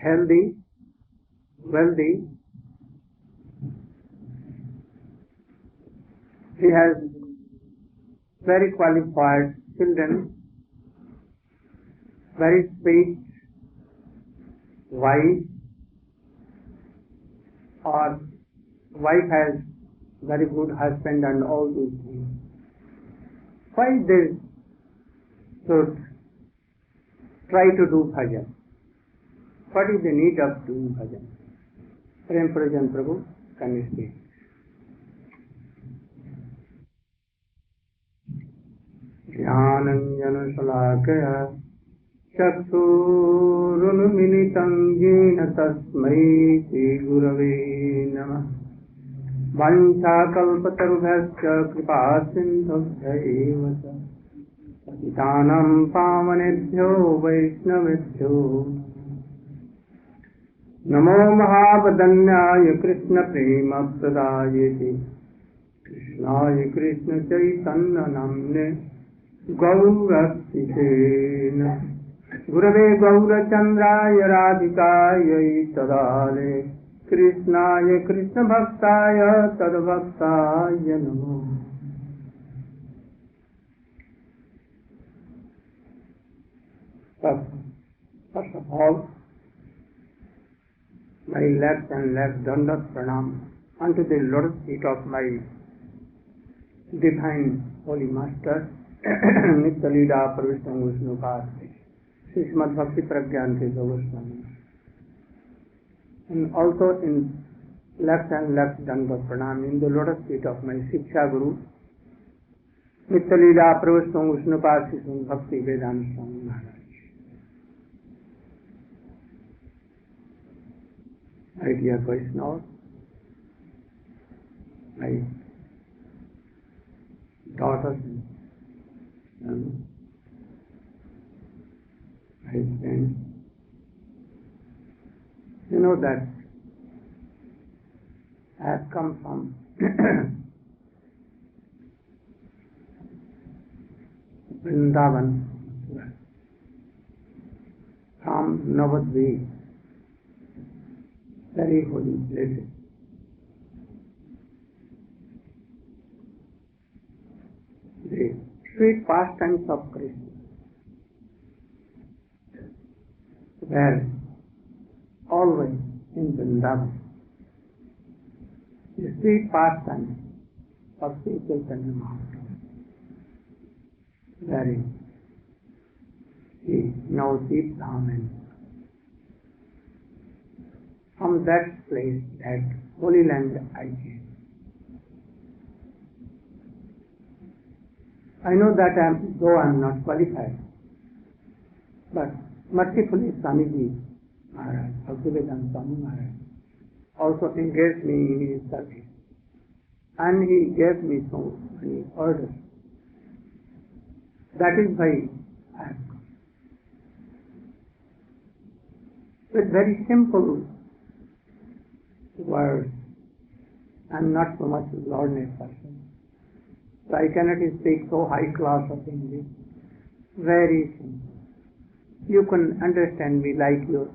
healthy, wealthy. He has very qualified children, very sweet wife, or wife has very good husband and all these things. Why they should try to do bhajan? What is the need of doing bhajan? Prem Purajan Prabhu, can you speak? Jnananjana Salakaya Chakshurunmilitam Jena Tasmai Shri Gurave Namah Vanchakalpatarubhyascha Kripasindhubhyaiva Patitanam Pavanebhyo Vaishnavebhyo Namo Mahavadanyaya Krishna Prema Pradayate Krishnaya Krishna Chaitanya Namne Gaurasthitena Gurave Gaurachandraya Radhikaya Tadale Krishnaya Krishna Bhaktaya Tadbhaktaya Namo. First of all, my left and left dandat pranam unto the lotus feet of my divine holy master, Nitya Leela Pravishtam Vishnupad, Srimad Bhakti Pragyante Goswami. And also in left and left dandat pranam in the lotus feet of my Shiksha Guru, Nitya Leela Pravishtam Vishnupad, Srimad Bhakti Vedanta Swami Maharaj. My dear Vaishnavas, my daughters and my friends, you know that I have come from Vrindavan, from Navadvip, very holy places. The sweet pastimes of Krishna were always in Vrindavan. The sweet pastimes of Sri Chaitanya Mahaprabhu were in Navadvip Dham, and from that place, that holy land, I came. I know that though I am not qualified, but mercifully Swamiji Maharaj, Bhaktivedanta Swami Maharaj, also engaged me in his service. And he gave me so many orders. That is why I have come. With very simple words. I am not so much a learned person, so I cannot speak so high class of English. Very simple. You can understand me like your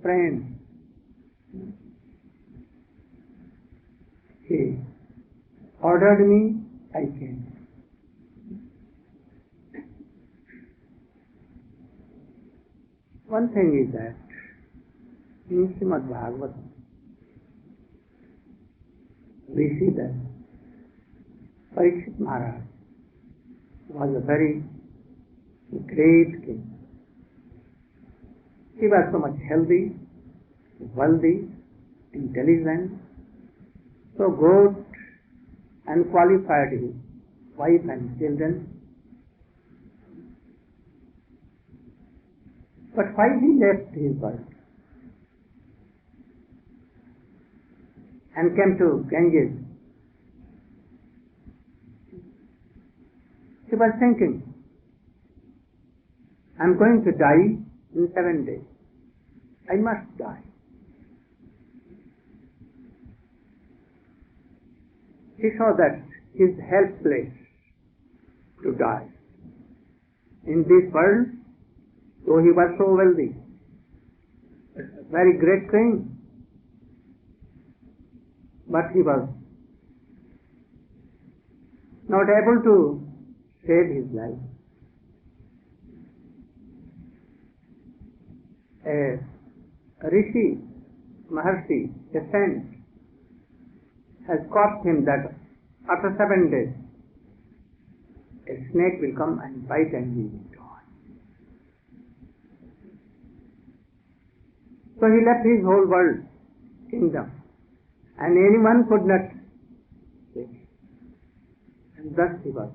friend. He ordered me, I came. One thing is that in Srimad Bhagavatam, we see that Parikshit Maharaj was a very great king. He was so much healthy, wealthy, intelligent, so good and qualified his wife and children. But why he left his world and came to Ganges? He was thinking, I am going to die in 7 days. I must die. He saw that he is helpless to die. In this world, though he was so wealthy, very great thing. But he was not able to save his life. A rishi, Maharshi, a saint, has caused him that after 7 days a snake will come and bite and he will die. So he left his whole world, kingdom, and anyone could not save him. And thus he was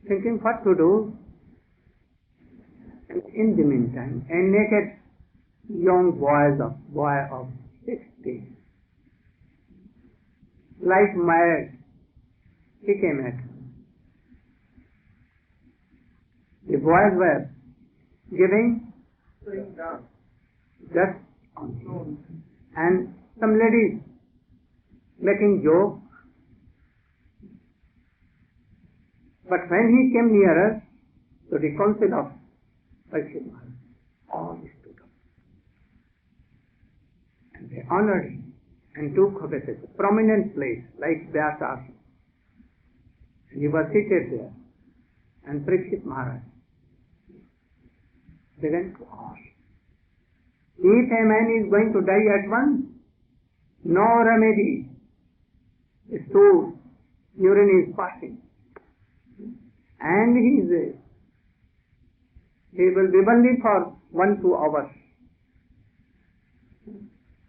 thinking what to do. And in the meantime, a naked young boy of 16, like mad, he came at him. The boys were giving just on him, and some ladies making jokes. But when he came nearer to the council of Bhakti, all stood up. And they honored him and took of it a prominent place like Vyasa. And he was seated there. And Parikshit Maharaj began to ask, if a man is going to die at once, no remedy. His stool, urine is passing. And he will be only for 1-2 hours.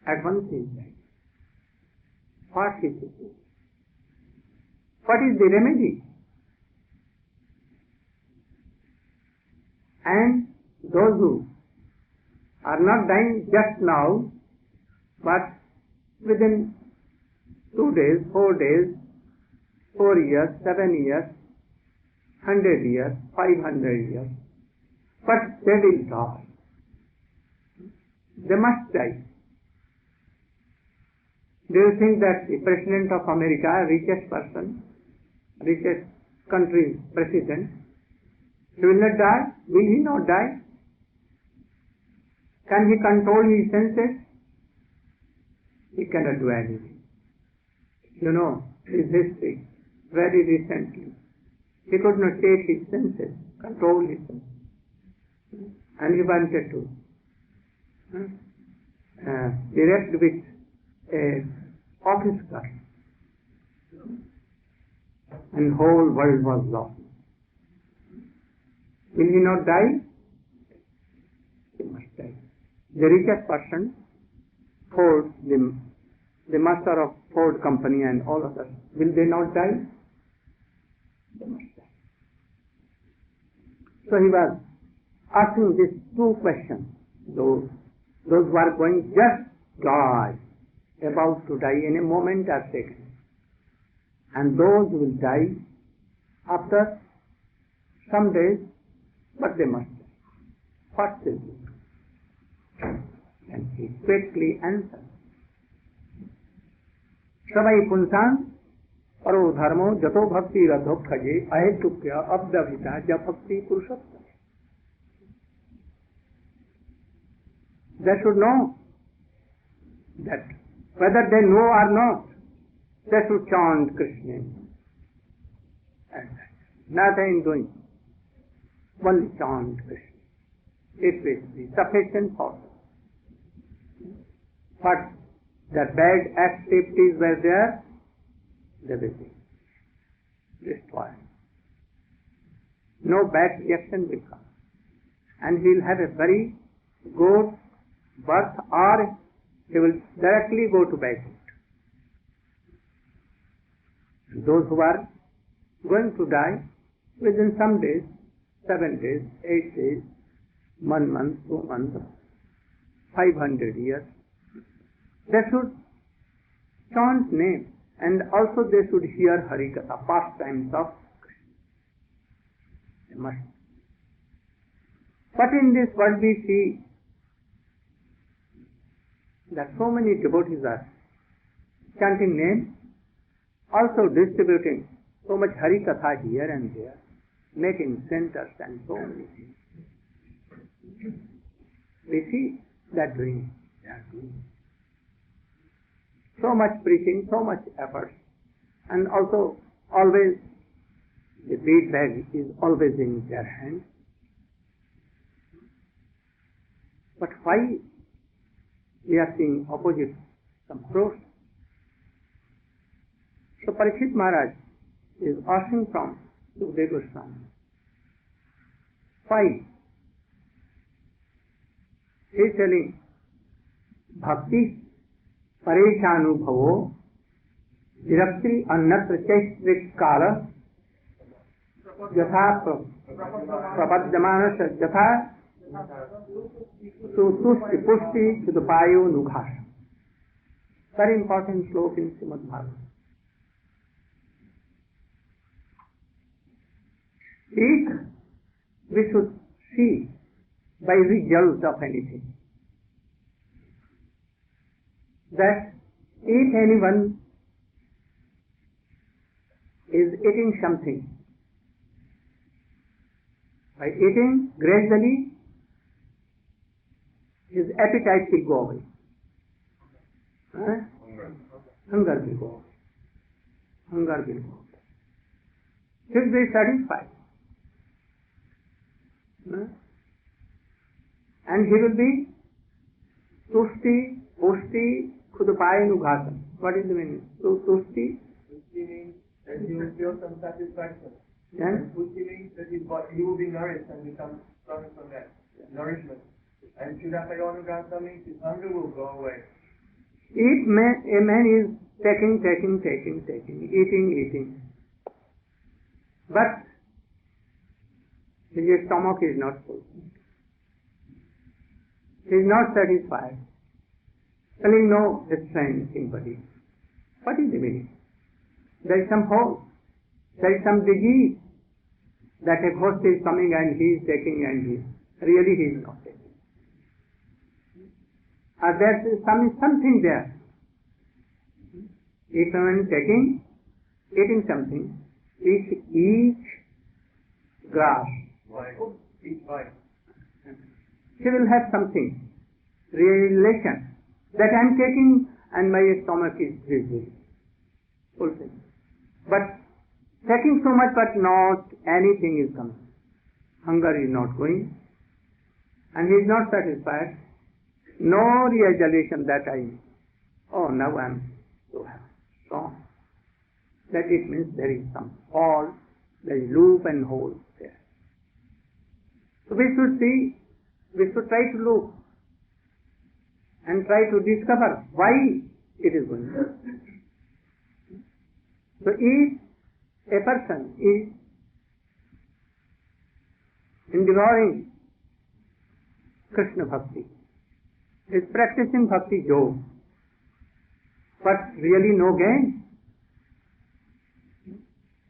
At once he is dead. What is it? What is the remedy? And those who are not dying just now, but within 2 days, 4 days, 4 years, 7 years, 100 years, 500 years, but they will die. They must die. Do you think that the President of America, richest person, richest country's president, he will not die? Will he not die? Can he control his senses? He cannot do anything. You know his history very recently. He could not take his senses, control his senses. And he wanted to direct with a office car. And whole world was lost. Will he not die? He must die. The richest person, Ford, the master of Ford company and all others, will they not die? They must die. So he was asking these 2 questions. Those who are going just die, about to die in a moment or second. And those who will die after some days, but they must die. What will be? And he quickly answered. Savai punsan paro dharmo jato bhakti radho khaje ahetukya abdavita ja bhakti purushottam. They should know that whether they know or not, they should chant Krishna. And nothing doing. Only chant Krishna. It will be sufficient for them. But the bad activities were there, they will be destroyed. No bad reaction will come. And he will have a very good birth, or he will directly go to backward. Those who are going to die within some days, 7 days, 8 days, 1 month, 2 months, 500 years, they should chant name, and also they should hear Harikatha, pastimes of Krishna. They must. But in this world we see that so many devotees are chanting name, also distributing so much Harikatha here and there, making centers and so many things. We see that doing. bhakti. So much preaching, so much effort, and also always the bead bag is always in their hand. But why we are seeing opposite approach? So Parikshit Maharaj is asking from Sukadeva Goswami, why? He is telling, Bhakti Pareshanubhavo Virakti Annatra Chaitrik Kala Yatha Prapadyamanasya Yatha Tushti Pushti Sudapayo Nughasha. Very important sloka in Srimad Bhagavatam. If we should see by result of anything that if anyone is eating something, by eating gradually his appetite will go away. Hunger will go away. Hunger will go away. He will be satisfied. And he will be tushti, pushti, khudapai nughasam. What is the meaning? Tushti? Tushti means that you will feel some satisfaction. Yeah? And pushti means that you will be nourished and become strong from that nourishment. And khudapai nughasam means his hunger will go away. If a man is taking, eating, but his stomach is not full, he is not satisfied, feeling no strength in body. What is the meaning? There is some hole, there is some disease that a ghost is coming and he is taking and really he is not taking. There is something there. If someone is eating something, each grass, Each bite. she will have something, realization that I am taking and my stomach is fulfilled. But taking so much but not anything is coming. Hunger is not going and he is not satisfied. No realization that now I am so strong. That it means there is some fault, there is loop and hole there. So we should see, we should try to look and try to discover why it is going on. So if a person is enduring Krishna Bhakti, is practicing Bhakti Yoga, but really no gain,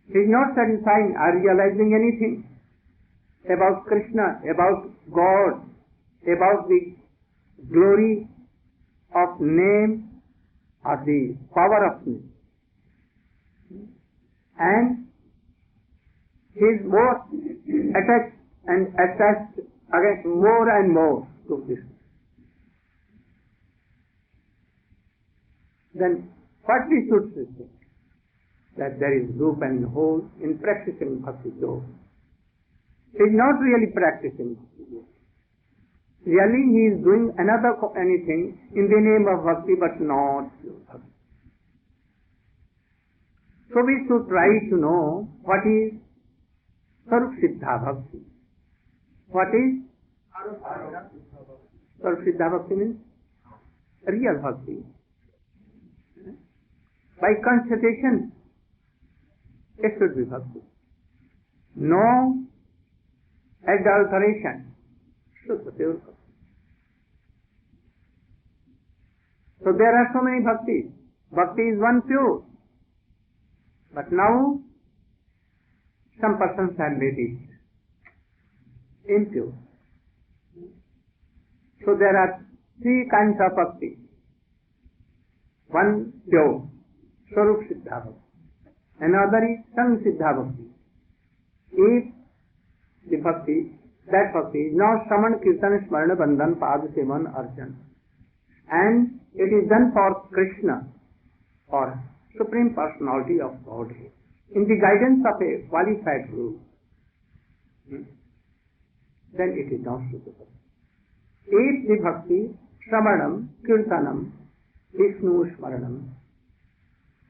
he is not satisfying or realizing anything about Krishna, about God, about the glory of name or the power of name. And he is more attached again more and more to this. Then what we should say? That there is loop and hole in practicing Bhakti Yoga. He is not really practicing Bhakti Yoga. Really he is doing anything in the name of Bhakti but not pure Bhakti. So we should try to know what is Sarup Siddha Bhakti. What is Sarup Siddha Bhakti means real Bhakti. By constatation, it should be Bhakti. No adulteration, should be pure Bhakti. So there are so many Bhaktis. Bhakti is one pure. But now, some persons have made it impure. So there are three kinds of Bhakti. One pure, Swarup Siddha Bhakti. Another is Sang Siddha Bhakti. If the Bhakti, that Bhakti is not Shraman, Kirtan, Smarana, Bandhan, Pad, Sevan, Arjan. and it is done for Krishna, or Supreme Personality of Godhead, in the guidance of a qualified guru, then it is not suitable. If the bhakti, Shravanam, Kirtanam, Vishnu Smaranam,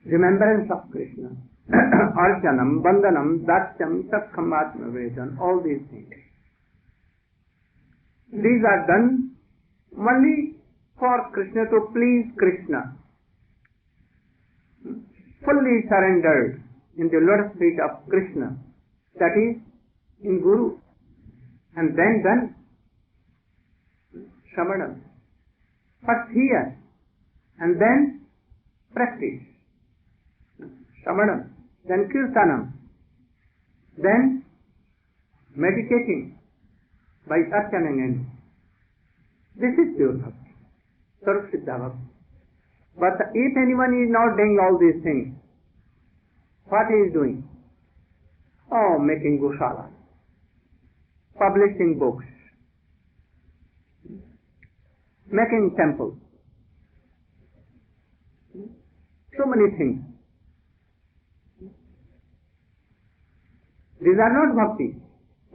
remembrance of Krishna, Archanam, Bandhanam, Datyam, Sakham, Atma Vedan, all these things, these are done only for Krishna, to please Krishna, fully surrendered in the lotus feet of Krishna, that is, in Guru, and then done Shravanam. First hear, and then practice. Shravanam, then Kirtanam, then meditating by Archaning, and this is pure bhakti, Sarvasiddha bhakti. But if anyone is not doing all these things, what he is doing? Oh, making gosala, publishing books, making temples, so many things. These are not bhakti.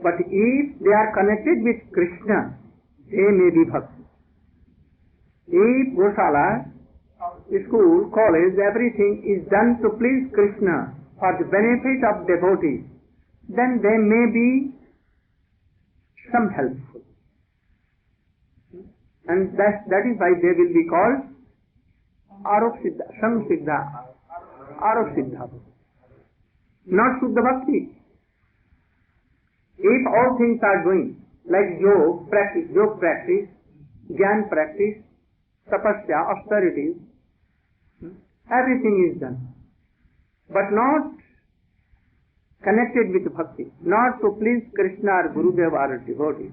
But if they are connected with Krishna, they may be bhakti. If gosala, school, college, everything is done to please Krishna for the benefit of devotees, then they may be some helpful. And that is why they will be called Arop Siddha, Sam Siddha, Arop Siddha, not Shuddha Bhakti. If all things are doing, like yoga practice, jnana practice, tapasya, austerities, everything is done, but not connected with bhakti, not to please Krishna or Gurudev or devotee.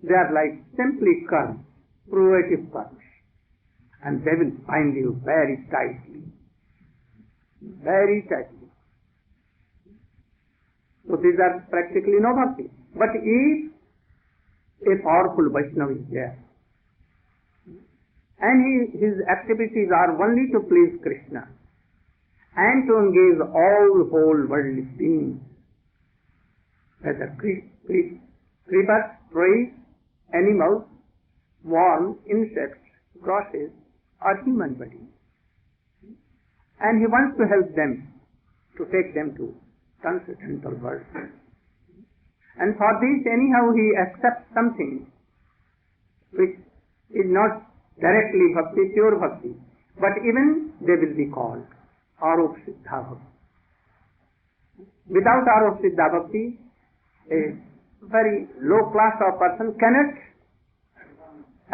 They are like simply karma, provative karma, and they will bind you very tightly, very tightly. So these are practically no bhakti. But if a powerful Vaishnava is there, and his activities are only to please Krishna, and to engage all whole worldly beings, whether creepers, trees, animals, worms, insects, grasses, or human bodies, and he wants to help them, to take them to transcendental world. And for this, anyhow, he accepts something which is not directly bhakti, pure bhakti, but even they will be called Arop Siddha Bhakti. Without Arop Siddha Bhakti, a very low class of person cannot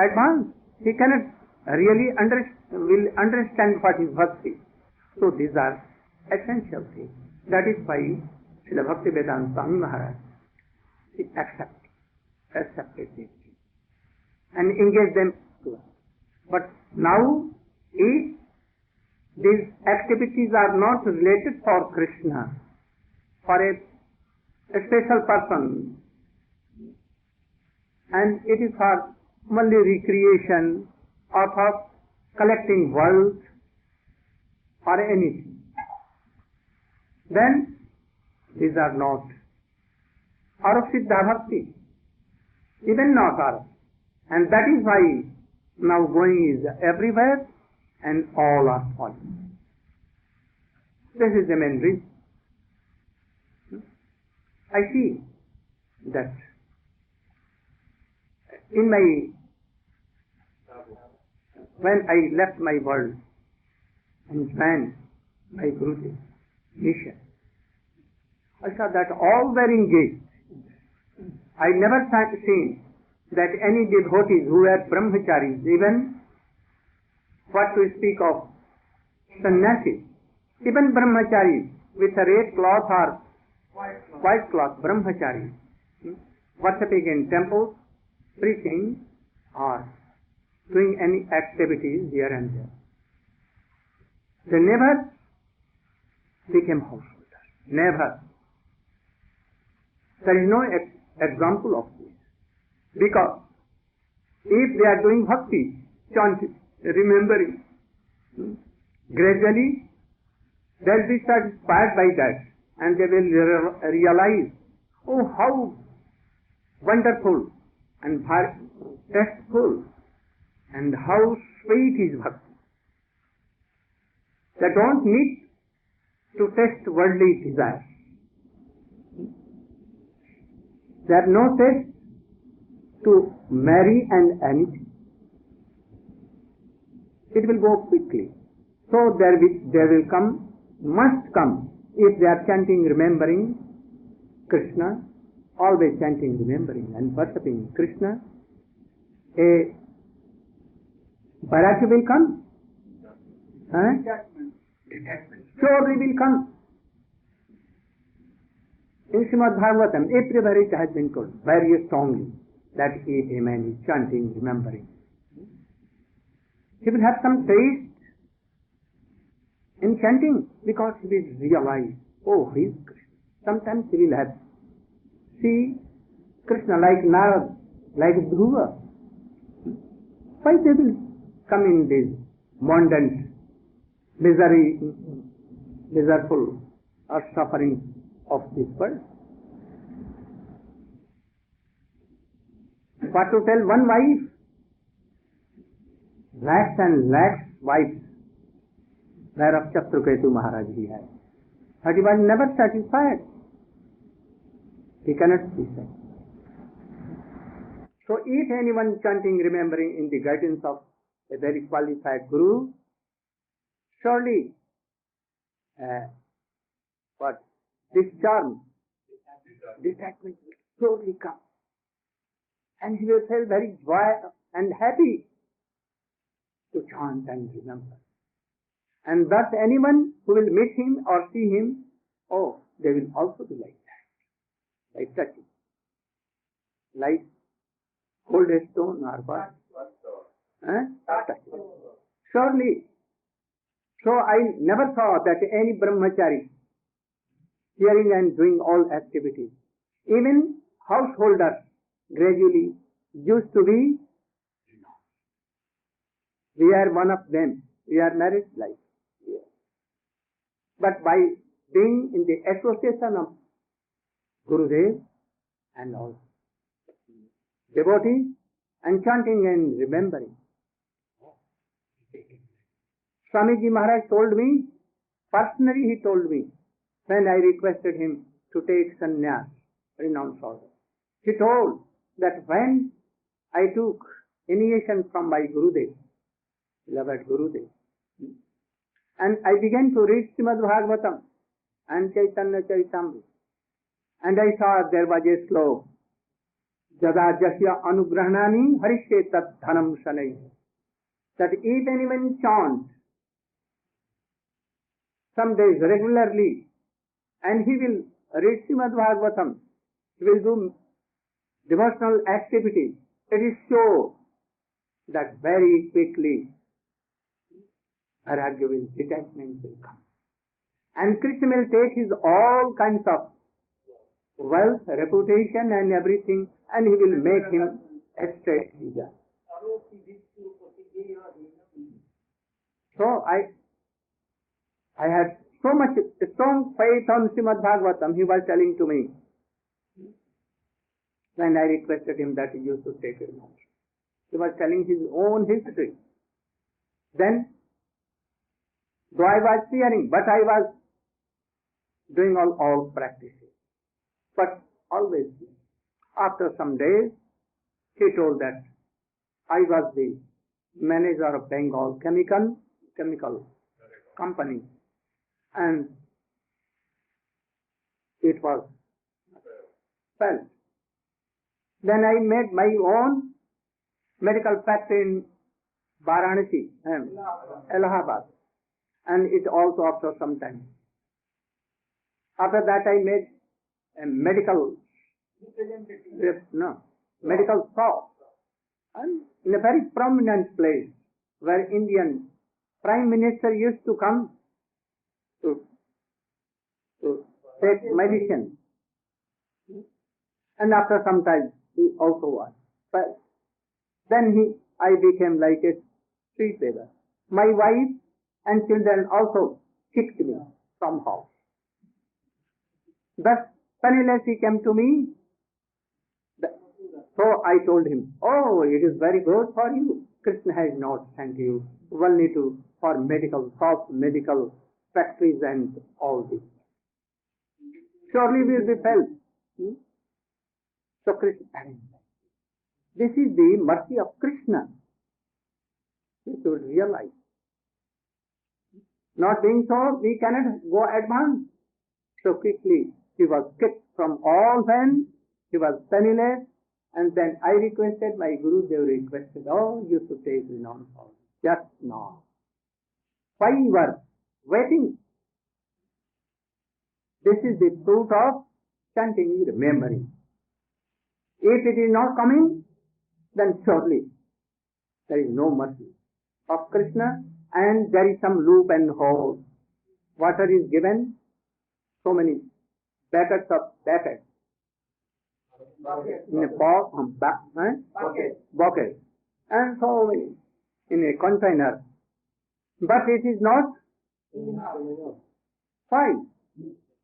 advance. He cannot really understand what is bhakti. So these are essential things. That is why Srila Bhaktivedanta Swami Maharaj accepted these things and engaged them to us. But now, if these activities are not related for Krishna, for a special person, and it is for only recreation or for collecting wealth or anything, then these are not Arop Siddha Bhakti, even not Arop. And that is why now going is everywhere and all are falling. This is the main reason. I see that when I left my world and joined my Guruji mission, I saw that all were engaged. I never seen that any devotees who were brahmacharis, even what to speak of sannyasis, even brahmacharis with a red cloth or white cloth, brahmacharis, worshipping in temples, preaching, or doing any activities here and there. They never became householders. Never. There is no example of this. Because if they are doing bhakti, chanting, remembering. Gradually, they'll be satisfied by that, and they will realize, oh, how wonderful and tasteful and how sweet is Bhakti. They don't need to test worldly desires. They have no taste to marry and anything. It will go quickly. So they will come, must come, if they are chanting, remembering Krishna, always chanting, remembering and worshipping Krishna, a vairagya will come. Detachment. Surely will come. In Srimad Bhagavatam, everywhere it has been told very strongly that if a man is chanting, remembering, he will have some taste in chanting because he will realize, oh, he is Krishna. Sometimes he will have see Krishna like Narad, like Dhruva. Why they will come in this mundane, miserable or suffering of this world? What to tell one wife? Lakhs and lakhs wives, whereof Shatrukhetu Maharaj he had. But he was never satisfied. He cannot be satisfied. So if anyone chanting, remembering in the guidance of a very qualified Guru, surely this charm, detachment will slowly come. And he will feel very joy and happy to chant and remember. And thus anyone who will meet him or see him, oh, they will also be like that, like touching, like hold a stone or what? Touching. Surely. So I never saw that any brahmachari hearing and doing all activities. Even householders gradually used to be, we are one of them. We are married life. Yeah. But by being in the association of Gurudev and all devotees and chanting and remembering. Swamiji Maharaj told me, personally he told me, when I requested him to take sannyas, renounce all. He told that when I took initiation from my Gurudev, beloved Gurudev, and I began to read Srimad Bhagavatam and Chaitanya Charitamrita, and I saw there was a sloka, Jada Jasya Anugrahanami Harishe Tat Dhanam Shanai, that if anyone chants some days regularly, and he will read Srimad Bhagavatam, he will do devotional activities, it is sure that very quickly vairagya will, detachment will come. And Krishna will take his all kinds of wealth, reputation and everything, and he will make him a straight leader. So I had so much strong faith on Srimad Bhagavatam, he was telling to me, when I requested him that he used to take it. He was telling his own history. Then, though I was fearing, but I was doing all practices. But always, after some days, he told that I was the manager of Bengal chemical company, and it was felt. Then I made my own medical factory in Varanasi, Allahabad, and it also after some time. After that I made a medical shop, and in a very prominent place where Indian Prime Minister used to come to take medicine. And after some time he also was. But then I became like a street beggar. My wife and children also kicked me somehow. Thus, penniless he came to me. So I told him, oh, it is very good for you. Krishna has not sent you only for medical shops, medical factories and all this. Surely we will be felt. So Krishna, this is the mercy of Krishna. We should realize. Not being so, we cannot go advance. So quickly, he was kicked from all men. He was penniless. And then I requested, my Guru Dev requested, oh, you should take renown for just now. Why you were waiting? This is the fruit of chanting, remembering. If it is not coming, then surely there is no mercy of Krishna, and there is some loop and hole. Water is given, so many buckets of buckets. In a bucket, and so many in a container. But it is not fine.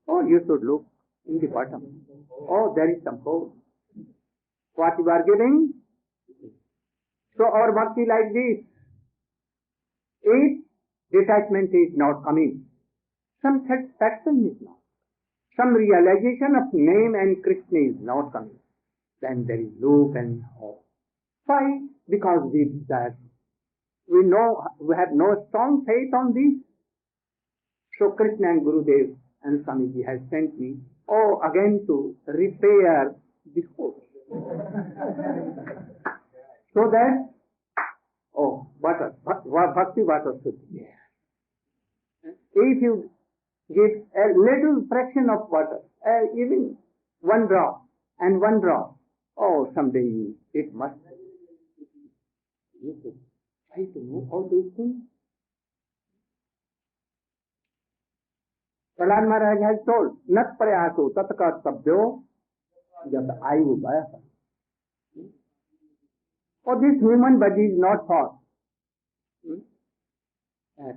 Oh, you should look in the bottom. Oh, there is some hole. What you are giving? So our bhakti like this. If detachment is not coming, some satisfaction is not, some realization of name and Krishna is not coming, then there is loop and hole. Why? Because we desire. We know, we have no strong faith on this. So Krishna and Gurudev and Swamiji has sent me, again to repair the hole. So that, water, bhakti water should be there. If you give a little fraction of water, even one drop and one drop, someday it must. You should try to know all these things. Prahlad Maharaj has told, Nat prayaso tatka sabdyo jat ayu bhaya. This human body is not for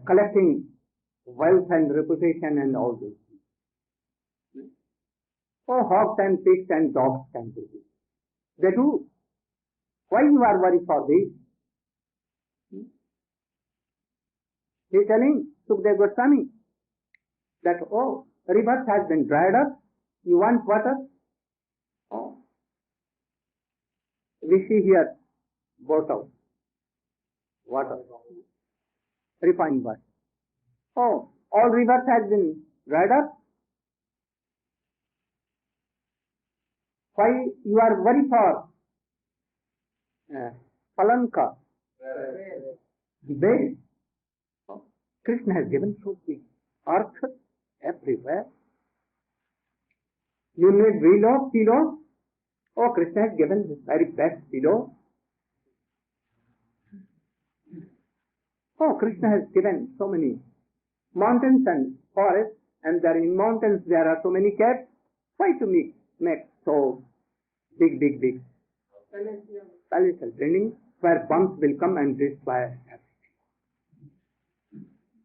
collecting wealth and reputation and all these things. Hogs and pigs and dogs can do this. They do. Why you are worried for this? He is telling Sukdev Goswami that, river has been dried up. You want water? We see here bottle, water, refined water. All rivers have been dried up. Why you are worried for palanka, bed? Krishna has given so big earth everywhere. You need pillow. Krishna has given the very best pillow. Krishna has given so many mountains and forests, and there in mountains there are so many caves. Why to make so big palatial buildings where bombs will come and destroy everything?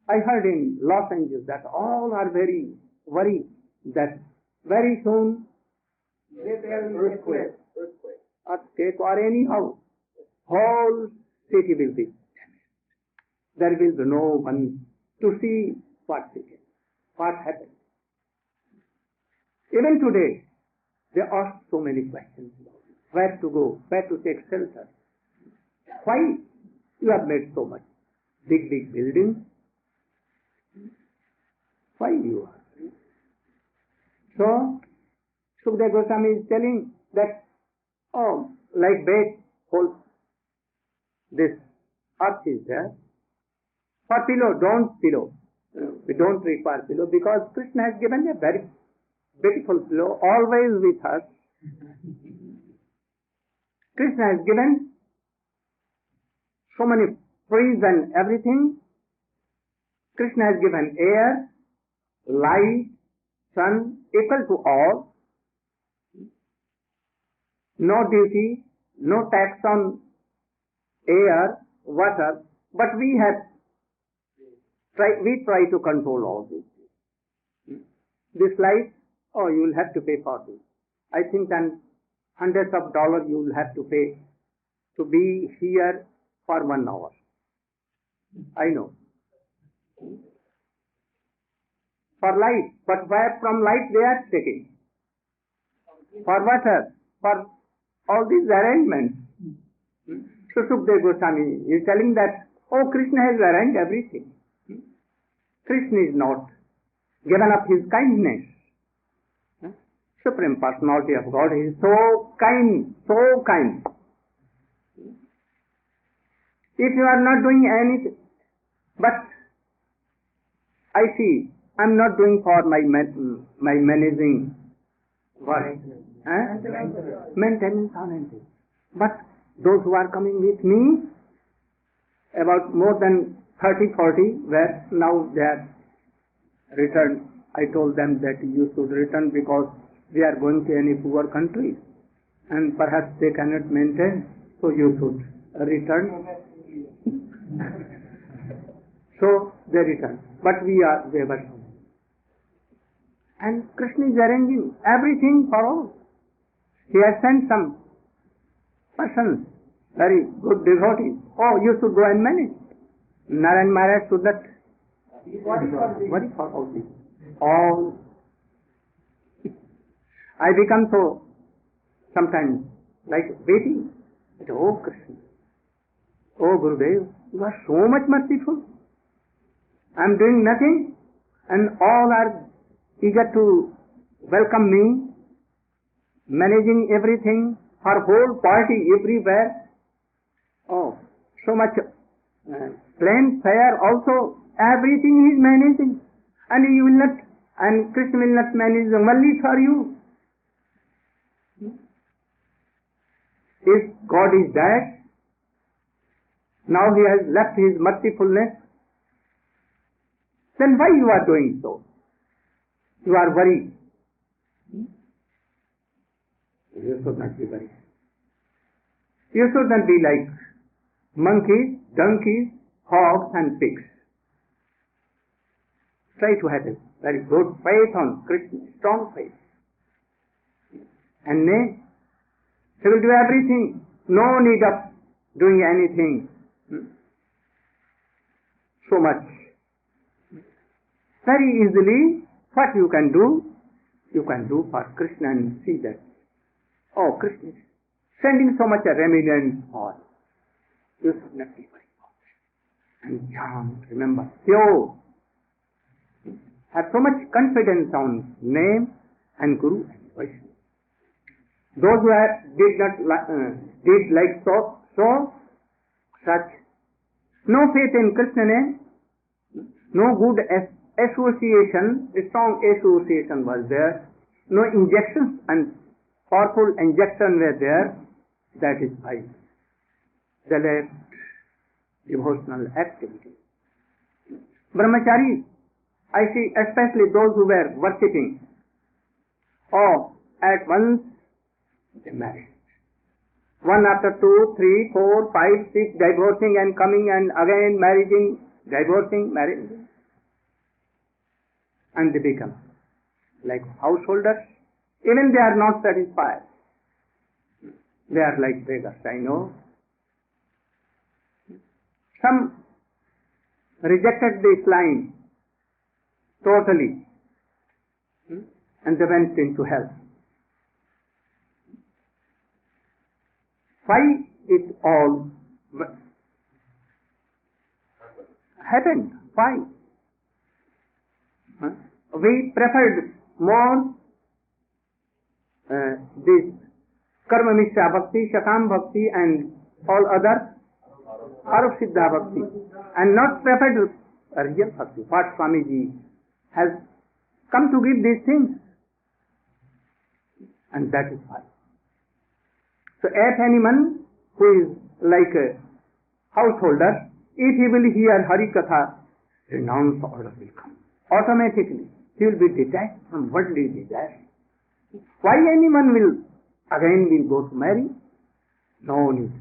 I heard in Los Angeles that all are very worried that very soon earthquake or anyhow, whole city will be damaged. There will be no one to see what happened. Even today, there are so many questions about it. Where to go, where to take shelter. Why you have made so much big buildings? Why you are? So, Sukdev Goswami is telling that, like bed, whole this earth is there. For pillow, don't pillow. We don't require pillow because Krishna has given a very beautiful pillow always with us. Krishna has given so many trees and everything. Krishna has given air, light, sun, equal to all. No duty, no tax on air, water, But we try to control all this. This life, oh, you will have to pay for this. I think then hundreds of dollars you will have to pay to be here for 1 hour. I know. For light, but where from light they are taking? For water, for all these arrangements. Susukdev Goswami is telling that, oh, Krishna has arranged everything. Krishna is not given up his kindness. Supreme Personality of God is so kind, so kind. If you are not doing anything, but I see, I'm not doing for my managing work. Maintenance on anything. But those who are coming with me, about more than 30, 40, where now they are returned. I told them that you should return because we are going to any poor country and perhaps they cannot maintain, so you should return. So they return. But we were. And Krishna is arranging everything for all. He has sent some persons, very good devotees. Oh, you should go and manage. Narayan Maharaj should not worry for all this. All. I become so sometimes like waiting. Oh Krishna, oh Gurudev, you are so much merciful. I am doing nothing and all are eager to welcome me, managing everything, for whole party everywhere. Oh, so much plain fare also, everything he is managing. And he will not, and Krishna will not manage only for you. If God is that, now he has left his mercifulness, then why you are doing so? You are worried. You should not be worried. You should not be like monkeys, donkeys, hogs and pigs. Try to have a very good faith on Krishna, strong faith. And nay, he will do everything. No need of doing anything. So much. Very easily, what you can do for Krishna and see that. Oh, Krishna is sending so much a remembrance for you. You should not be worried about it. And chant, remember, pure. Have so much confidence on name and Guru and Vaishnava. Those who did like such, no faith in Krishna name, no good association, a strong association was there, no injections and powerful injection were there, that is why they left devotional activity. Brahmacharis, I see especially those who were worshipping, at once they married. 1 after 2, 3, 4, 5, 6, divorcing and coming and again marrying, divorcing, marrying. And they become like householders. Even they are not satisfied. They are like beggars, I know. Some rejected this line totally and they went into hell. Why it all happened? Why? We preferred more this Karma Mishra Bhakti, Shakam Bhakti and all other Arup Siddha Bhakti and not preferred real Bhakti. What Swamiji has come to give these things. And that is why. So if anyone who is like a householder, if he will hear Hari Katha, renounced order will come. Automatically, he will be detached from worldly desires. Why anyone will go to marry? No need.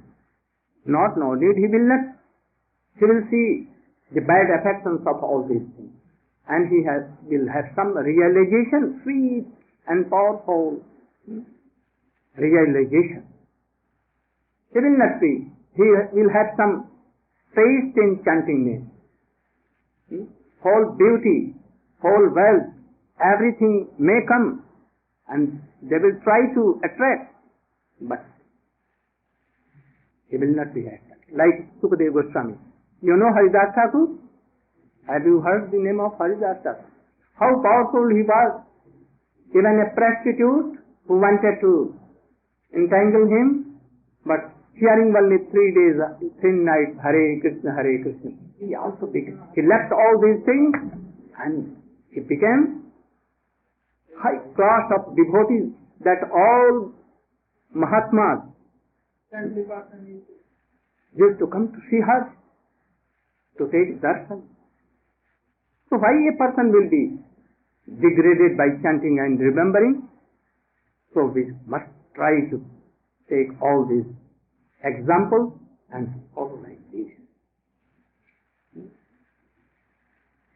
Not no need, he will not. he will see the bad affections of all these things. And he will have some realization, sweet and powerful realization. He will not be. He will have some taste in chanting name. Whole beauty, whole wealth, everything may come and they will try to attract, but he will not be attracted. Like Sukadeva Goswami. You know Haridas Thakur? Have you heard the name of Haridas Thakur? How powerful he was. Even a prostitute who wanted to entangle him, but hearing only 3 days, 3 nights, Hare Krishna, he also became. He left all these things and he became high class of devotees that all Mahatmas used to come to see her, to take darshan. So why a person will be degraded by chanting and remembering? So we must try to take all these examples and follow like this.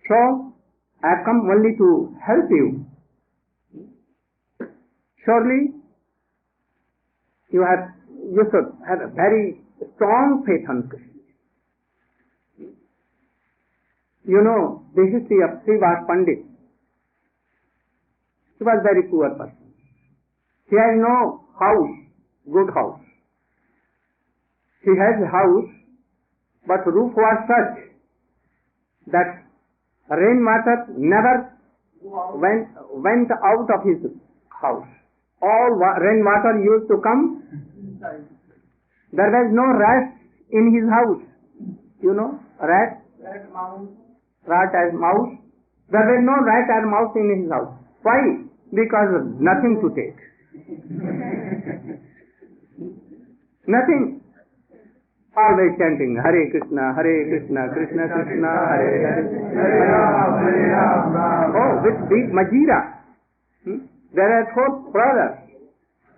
So I have come only to help you. Surely you should have a very strong faith on Krishna. You know the history of Srivas Pandit. He was a very poor person. He has no house, good house. He has a house, but roof was such that rainwater never went out of his house. All rainwater used to come. There was no rat in his house. You know, rat as mouse. There was no rat or mouse in his house. Why? Because nothing to take. Nothing. Always chanting Hare Krishna, Krishna Krishna, Hare Hare, Hare Ram. Oh, with big majira. There are 4 brothers.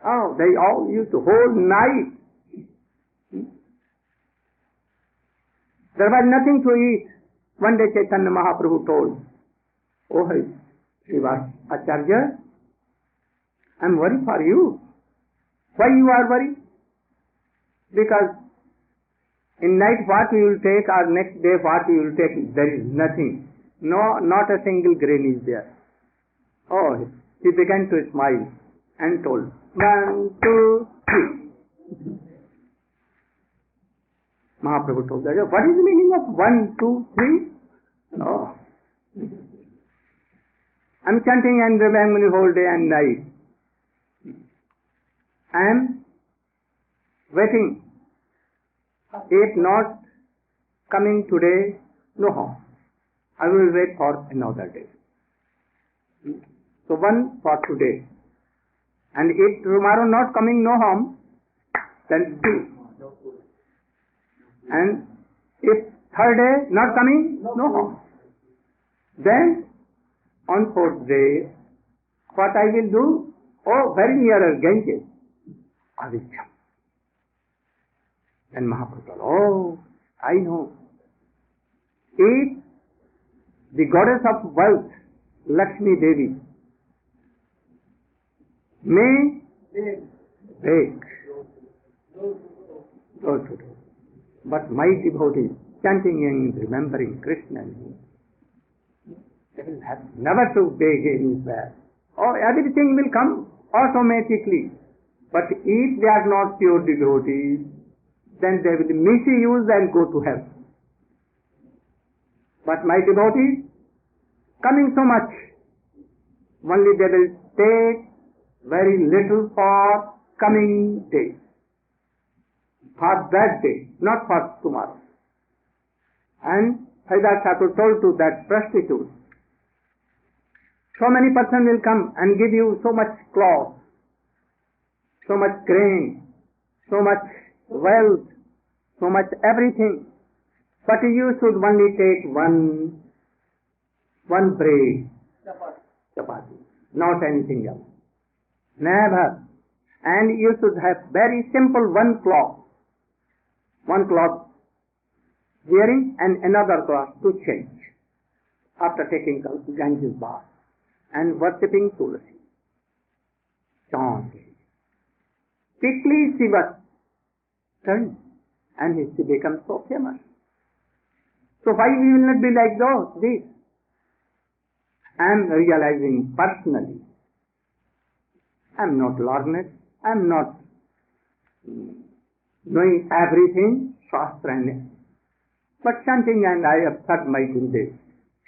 Oh, they all used to whole night. There was nothing to eat. One day Chaitanya Mahaprabhu told, "Oh, Srivas Acharya, I am worried for you." Why you are worried? Because in night what you will take or next day what you will take, there is nothing. No, not a single grain is there. Oh, he began to smile and told, 1, 2, 3. Mahaprabhu told that, what is the meaning of 1, 2, 3? No. I am chanting and remembering the whole day and night. I am waiting. If not coming today, no harm. I will wait for another day. So 1 for today. And if tomorrow not coming, no harm, then 2. And if 3rd day not coming, no harm. Then on 4th day, what I will do? Oh, very nearer Ganges, I will jump. And Mahaprabhu told, oh, I know. If the goddess of wealth, Lakshmi Devi, may beg, but my devotees chanting and remembering Krishna, they will have never to beg anywhere. Or everything will come automatically. But if they are not pure devotees, then they will misuse and go to hell. But my devotees, coming so much, only they will take very little for coming day. For that day, not for tomorrow. And Haridas Thakur told to that prostitute, so many persons will come and give you so much cloth, so much grain, so much wealth, so much everything. But you should only take one bread, chapati, not anything else. Never. And you should have very simple one cloth wearing and another cloth to change after taking Ganges bath and worshipping Tulasi. Chant. Quickly she was turned and she became so famous. So why we will not be like this? I am realizing personally. I am not learned. I am not knowing everything, Shastra and but chanting, and I have heard my Gurudev,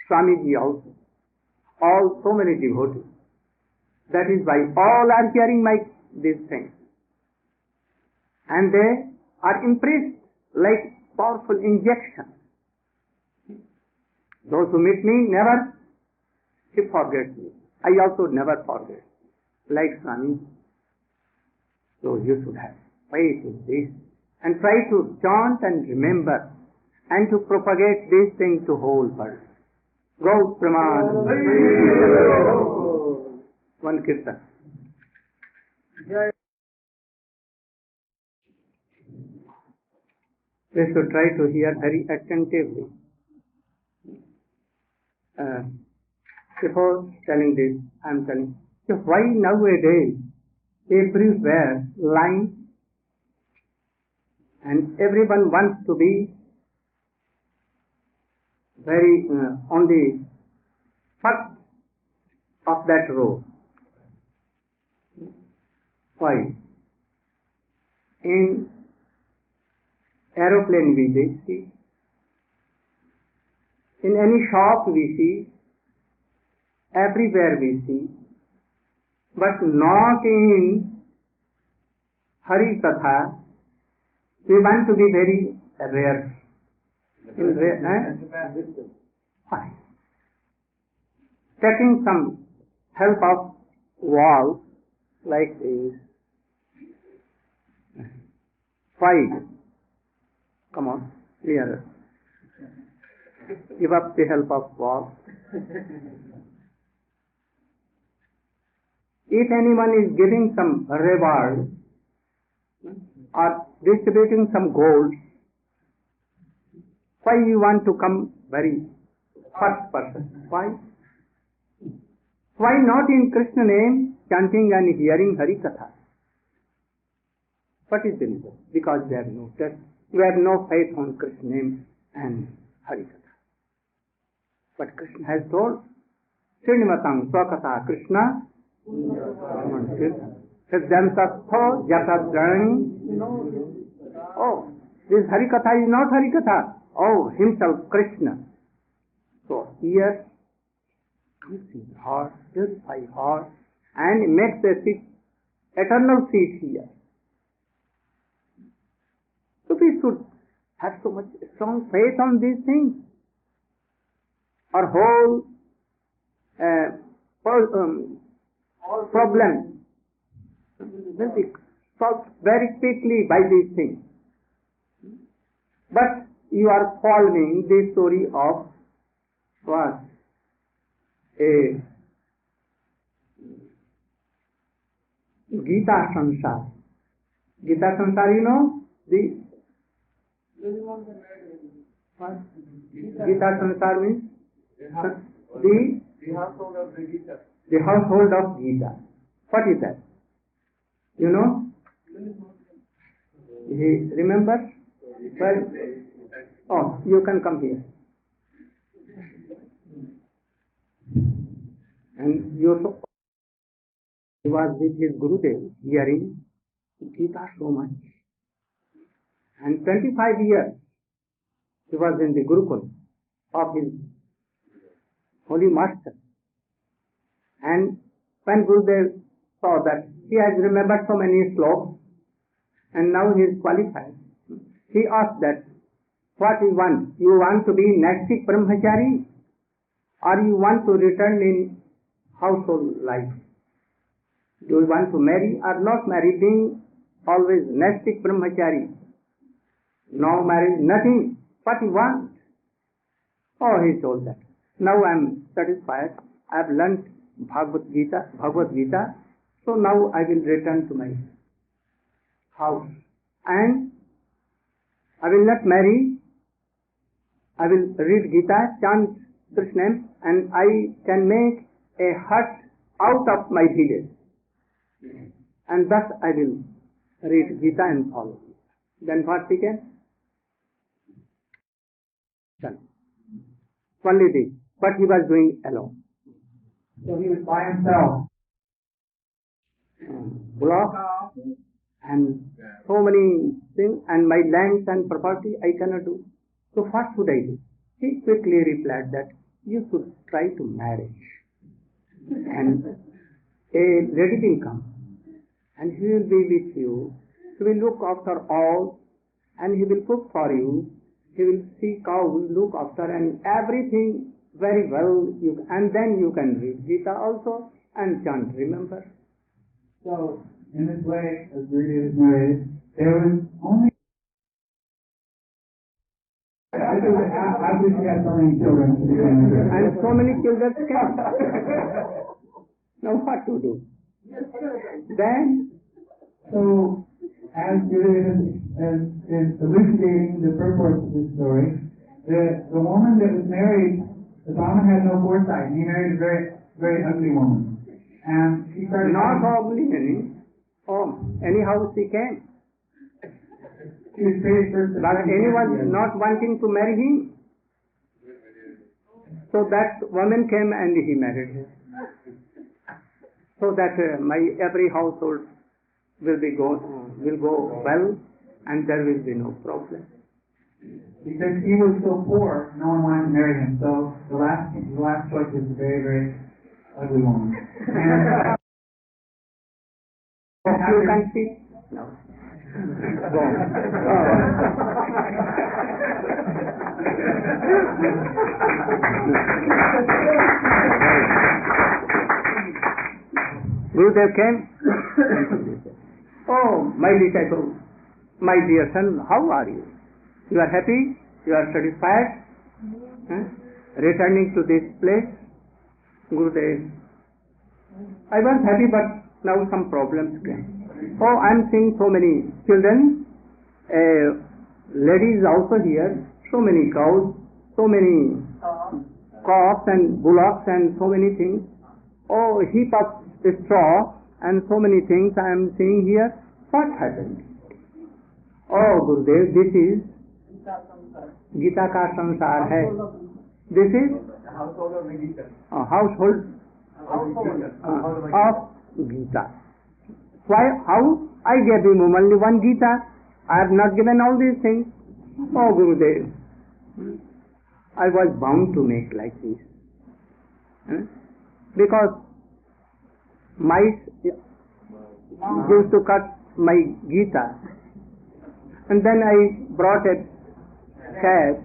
Swamiji also, all so many devotees. That is why all are hearing these things. And they are impressed like powerful injection. Those who meet me never forget me. I also never forget, like Swami. So you should have faith in this and try to chant and remember and to propagate this thing to whole world. Go Praman. One kirtan. We should try to hear very attentively. Before telling this, I am telling, so why nowadays everywhere lying and everyone wants to be very on the first of that row. Why? In aeroplane we see, in any shop we see, everywhere we see, but not in Hari Katha. We want to be very rare. Why? Taking some help of walls like this. Why? Come on, nearer. Give up the help of walls. If anyone is giving some reward or distributing some gold, why you want to come very first person? Why? Why not in Krishna name chanting and hearing Hari Katha? What is the reason? Because they have no trust. We have no faith on Krishna name and Hari Katha. But Krishna has told, Srinivatang Swakatha Krishna Siddhantastho Jatadjani. Oh, this Hari Katha is not Hari Katha. Oh, himself Krishna. So here comes in heart, purify heart, and makes a seat, eternal seat here. So we should have so much strong faith on these things. Our whole problem will be solved very quickly by these things. But you are following the story of what? A Gita Sansar. Gita Sansar, you know? What? Gita Sansar means? The household of the Gita. The household of Gita. What is that? You know? Remember? Well, oh, you can come here. And he was with his Gurudev hearing Gita so much. And 25 years he was in the Gurukul of his holy master. And when Gurudev saw that he has remembered so many slokas and now he is qualified, he asked that, what you want? You want to be Nastic Brahmachari or you want to return in household life? Do you want to marry or not marry, being always Nastic Brahmachari? No marriage, nothing. What you want? Oh, he told that. Now I am satisfied. I have learnt Bhagavad Gita. So now I will return to my house. And I will not marry I will read Gita, chant Krishna name, and I can make a hut out of my village. And thus I will read Gita and follow. Then what became? Only this. But he was doing alone. So he was by himself. Block and so many things, and my lands and property I cannot do. So what should I do? He quickly replied that you should try to marry. And a lady will come, and he will be with you. He will look after all, and he will cook for you. He will see cows, look after, and everything very well. And then you can read Gita also and chant. Remember? So in this way, as Gurudev is narrated, there was only after she had so many children to begin with. And so many children came. Now what to do? Then, so as Gurudev is elucidating the purport of this story, the woman that was married, the Brahmin had no foresight. He married a very, very ugly woman. And she started not only anyhow she came. She was created first. But anyone not wanting to marry him. So that woman came and he married her. So that my every household will go well, and there will be no problem. Because he was so poor, no one wanted to marry him. So the last choice was a very, very ugly woman. And you can see. No. Go Gurudev came. Oh, my disciple, my dear son, how are you? You are happy? You are satisfied? Returning to this place? Gurudev, I was happy, but now some problems came. Oh, I am seeing so many children, ladies also here, so many cows, so many calves and bullocks and so many things. Oh, heap of straw and so many things I am seeing here. What happened? Oh, Gurudev, this is Gita ka sansar hai. This is household of Gita. Why? How? I gave him only one Gita. I have not given all these things. Oh, Gurudev, I was bound to make like this. Because mice used to cut my Gita. And then I brought a cat.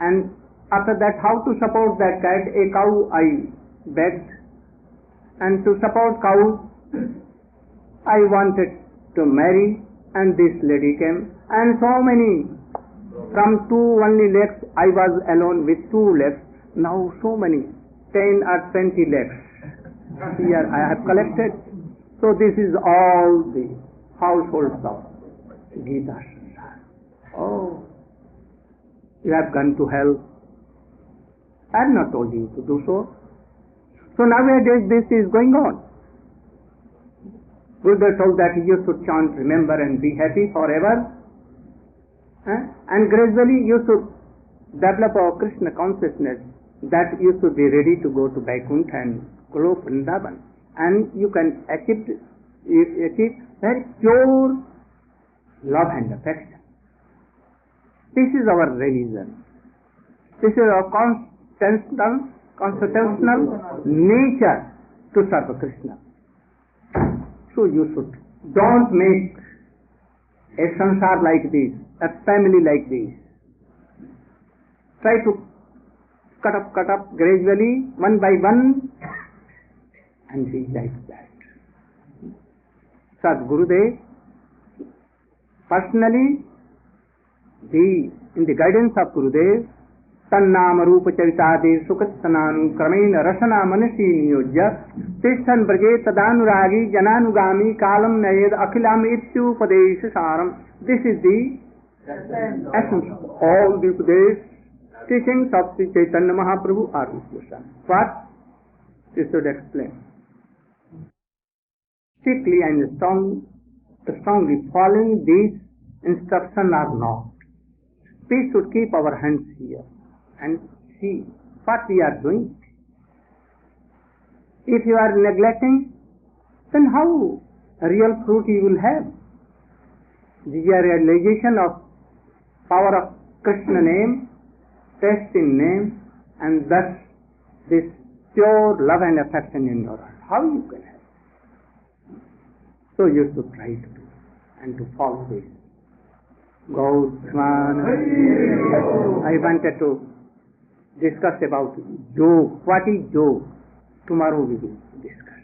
And after that, how to support that cat? A cow I begged. And to support cows, I wanted to marry, and this lady came, and so many, from 2 only legs, I was alone with 2 legs, now so many, 10 or 20 legs, here I have collected. So this is all the households of Gita. Oh, you have gone to hell. I have not told you to do so. So nowadays this is going on. Buddha told that you should chant, remember, and be happy forever. And gradually you should develop our Krishna consciousness, that you should be ready to go to Vaikuntha and go Vrindavan. And you can achieve very pure love and affection. This is our religion. This is our constitutional nature to serve Krishna. So you should don't make a sansar like this, a family like this. Try to cut up gradually, one by one, and be like that. Gurudev, personally, in the guidance of Gurudev, तन्नाम रूप चरितादे सुखतनानुक्रमेण रसना मनसी नियोज्य तिष्ठन् ब्रजे तदानुरागी जनानुगामी कालम नयेद अखिलाम इत्युपदेश सारम. This is the essence of all the Upadesh teachings of Sri Chaitanya Mahaprabhu are Goswami. What? You should explain. Strictly and strongly following these instructions or not. We should keep our hands here and see what we are doing. If you are neglecting, then how real fruit you will have? The realization of power of Krishna name, taste in name, and thus this pure love and affection in your heart. How you can have? So you should try to do and to follow this. Gaudhman. I wanted to discuss about yoga. What is yoga? Tomorrow we will discuss.